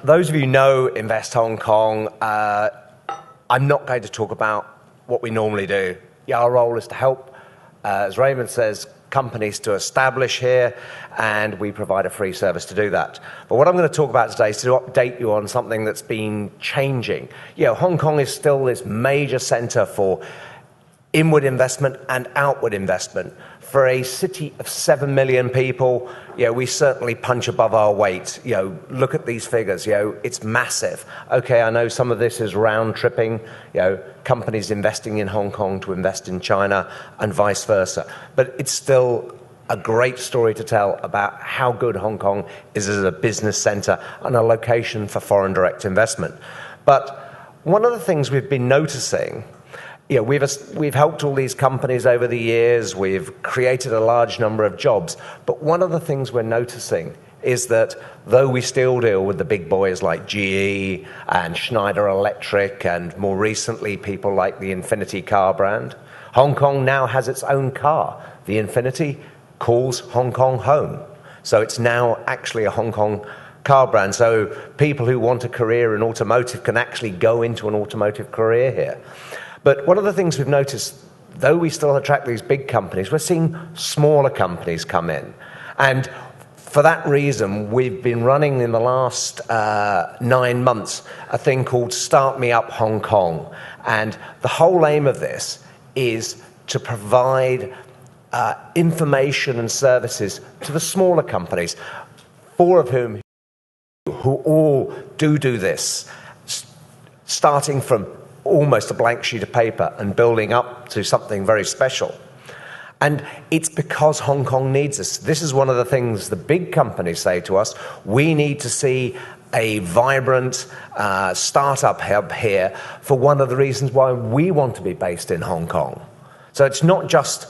those of you who know Invest Hong Kong, I'm not going to talk about what we normally do. Yeah, our role is to help, as Raymond says, companies to establish here, and we provide a free service to do that. But what I'm going to talk about today is to update you on something that's been changing. Hong Kong is still this major center for inward investment and outward investment. For a city of 7 million people, we certainly punch above our weight. Look at these figures. It's massive. Okay, I know some of this is round tripping. Companies investing in Hong Kong to invest in China and vice versa. But it's still a great story to tell about how good Hong Kong is as a business center and a location for foreign direct investment. But one of the things we've been noticing, we've helped all these companies over the years. We've created a large number of jobs. But one of the things we're noticing is that though we still deal with the big boys like GE and Schneider Electric and more recently people like the Infiniti car brand, Hong Kong now has its own car. The Infiniti calls Hong Kong home. So it's now actually a Hong Kong car brand. So people who want a career in automotive can actually go into an automotive career here. But one of the things we've noticed, though we still attract these big companies, we're seeing smaller companies come in. And for that reason, we've been running in the last 9 months a thing called Start Me Up Hong Kong. And the whole aim of this is to provide information and services to the smaller companies, 4 of whom who all do this, starting from almost a blank sheet of paper and building up to something very special. And it's because Hong Kong needs us. This is one of the things the big companies say to us. We need to see a vibrant startup hub here for one of the reasons why we want to be based in Hong Kong. So it's not just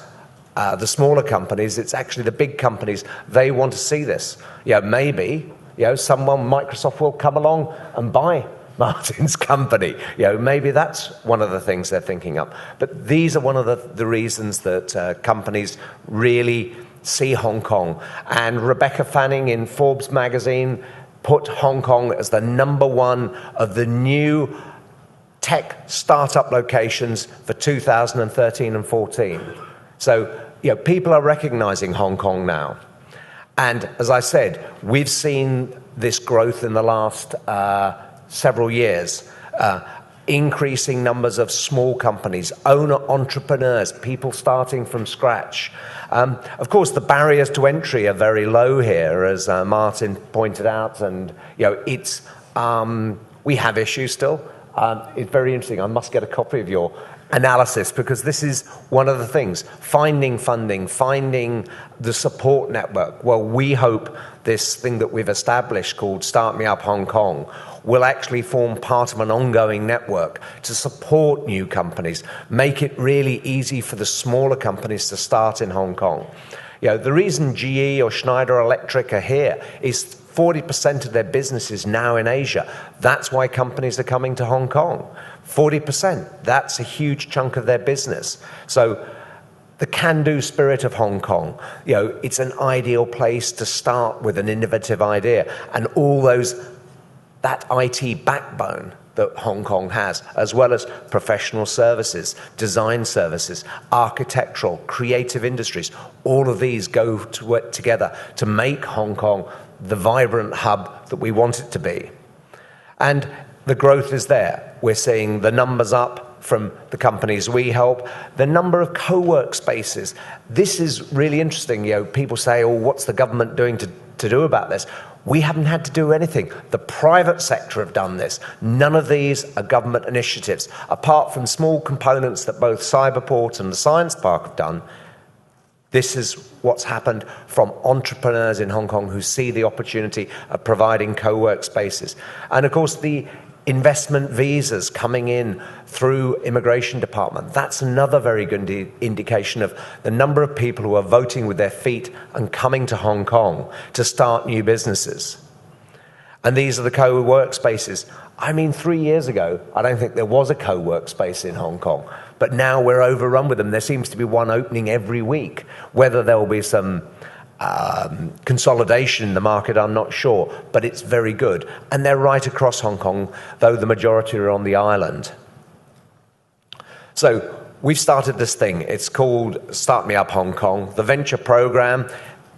the smaller companies, it's actually the big companies. They want to see this. Maybe someone, Microsoft, will come along and buy Martin's company. Maybe that's one of the things they're thinking of. But these are one of the reasons that companies really see Hong Kong. And Rebecca Fanning in Forbes Magazine put Hong Kong as the #1 of the new tech startup locations for 2013 and 14. So, people are recognizing Hong Kong now. And as I said, we've seen this growth in the last several years, increasing numbers of small companies, owner entrepreneurs, people starting from scratch. Of course, the barriers to entry are very low here, as Martin pointed out, and we have issues still. It's very interesting. I must get a copy of your analysis, because this is one of the things, finding funding, finding the support network. Well, we hope this thing that we've established called Start Me Up Hong Kong will actually form part of an ongoing network to support new companies, make it really easy for the smaller companies to start in Hong Kong. The reason GE or Schneider Electric are here is 40% of their business is now in Asia. That's why companies are coming to Hong Kong. 40%, that's a huge chunk of their business. So the can-do spirit of Hong Kong, it's an ideal place to start with an innovative idea. And all that IT backbone that Hong Kong has, as well as professional services, design services, architectural, creative industries, all of these go together to make Hong Kong the vibrant hub that we want it to be. And the growth is there. We're seeing the numbers up from the companies we help, the number of co-workspaces. This is really interesting. People say, what's the government doing to do about this? We haven't had to do anything. The private sector have done this. None of these are government initiatives. Apart from small components that both Cyberport and the Science Park have done, this is what's happened from entrepreneurs in Hong Kong who see the opportunity of providing co-work spaces. And of course, the investment visas coming in through immigration department. That's another very good indication of the number of people who are voting with their feet and coming to Hong Kong to start new businesses. And these are the co-work spaces. 3 years ago, I don't think there was a co-work space in Hong Kong. But now we're overrun with them. There seems to be one opening every week. Whether there will be some consolidation in the market, I'm not sure, but it's very good. And they're right across Hong Kong, though the majority are on the island. So we've started this thing. It's called Start Me Up Hong Kong. The venture program,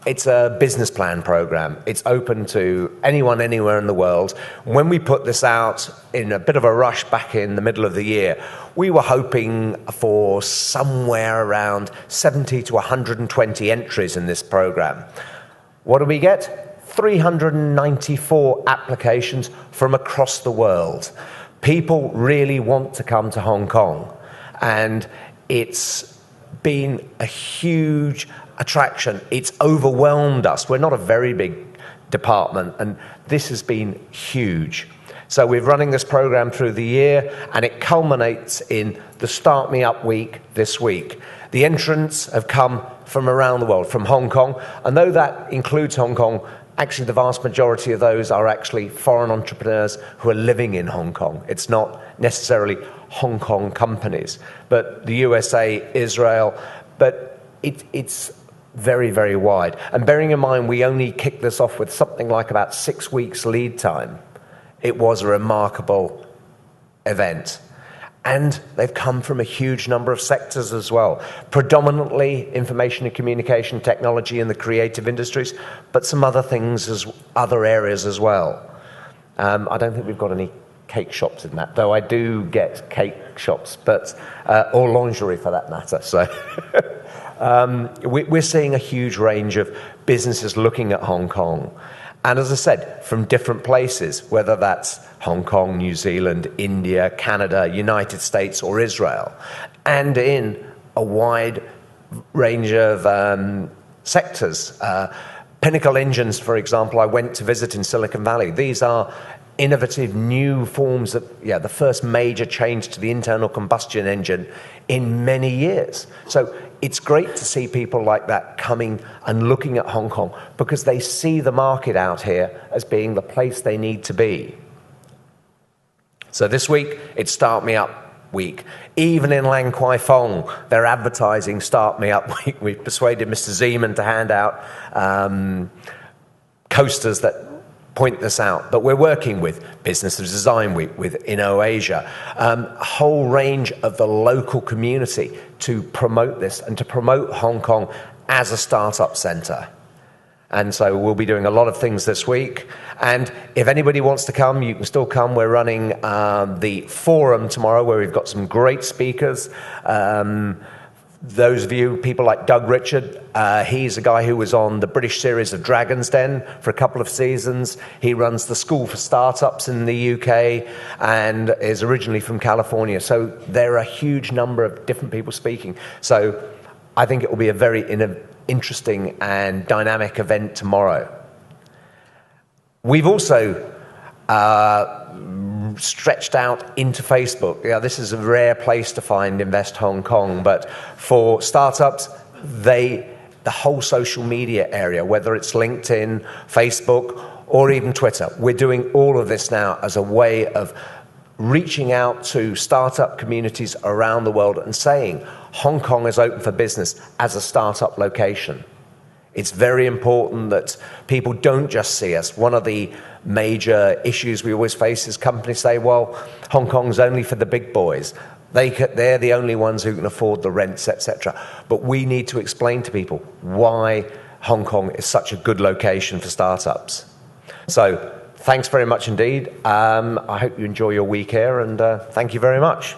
it's a business plan program. It's open to anyone, anywhere in the world. When we put this out in a bit of a rush back in the middle of the year, we were hoping for somewhere around 70 to 120 entries in this program. What do we get? 394 applications from across the world. People really want to come to Hong Kong, and it's been a huge attraction. It's overwhelmed us. We're not a very big department, and this has been huge. So we're running this program through the year, and it culminates in the Start Me Up week this week. The entrants have come from around the world, from Hong Kong, and though that includes Hong Kong, actually the vast majority of those are actually foreign entrepreneurs who are living in Hong Kong. It's not necessarily Hong Kong companies, but the USA, Israel, but it's very, very wide. And bearing in mind, we only kicked this off with something like about 6 weeks lead time. It was a remarkable event. And they've come from a huge number of sectors as well. Predominantly information and communication technology and the creative industries, but some other things, other areas as well. I don't think we've got any cake shops in that, though I do get cake shops, but or lingerie for that matter. So we're seeing a huge range of businesses looking at Hong Kong. And as I said, from different places, whether that's Hong Kong, New Zealand, India, Canada, United States, or Israel, and in a wide range of sectors. Pinnacle Engines, for example, I went to visit in Silicon Valley. These are innovative new forms of, the first major change to the internal combustion engine in many years. So it's great to see people like that coming and looking at Hong Kong because they see the market out here as being the place they need to be. So this week, it's Start Me Up week. Even in Lang Kwai Fong, they're advertising Start Me Up week. We've persuaded Mr. Zeman to hand out coasters that point this out. But we're working with Business of Design Week, with InnoAsia, a whole range of the local community to promote this and to promote Hong Kong as a startup centre. And so we'll be doing a lot of things this week. And if anybody wants to come, you can still come. We're running the forum tomorrow where we've got some great speakers. Those of you, people like Doug Richard, he's a guy who was on the British series of Dragon's Den for a couple of seasons. He runs the School for Startups in the UK and is originally from California. So there are a huge number of different people speaking. So I think it will be a very interesting and dynamic event tomorrow. We've also stretched out into Facebook. This is a rare place to find Invest Hong Kong, but for startups, the whole social media area, whether it's LinkedIn, Facebook, or even Twitter, we're doing all of this now as a way of reaching out to startup communities around the world and saying Hong Kong is open for business as a startup location. It's very important that people don't just see us. One of the major issues we always face is companies say, well, Hong Kong's only for the big boys. They're the only ones who can afford the rents, etc. But we need to explain to people why Hong Kong is such a good location for startups. So thanks very much indeed. I hope you enjoy your week here, and thank you very much.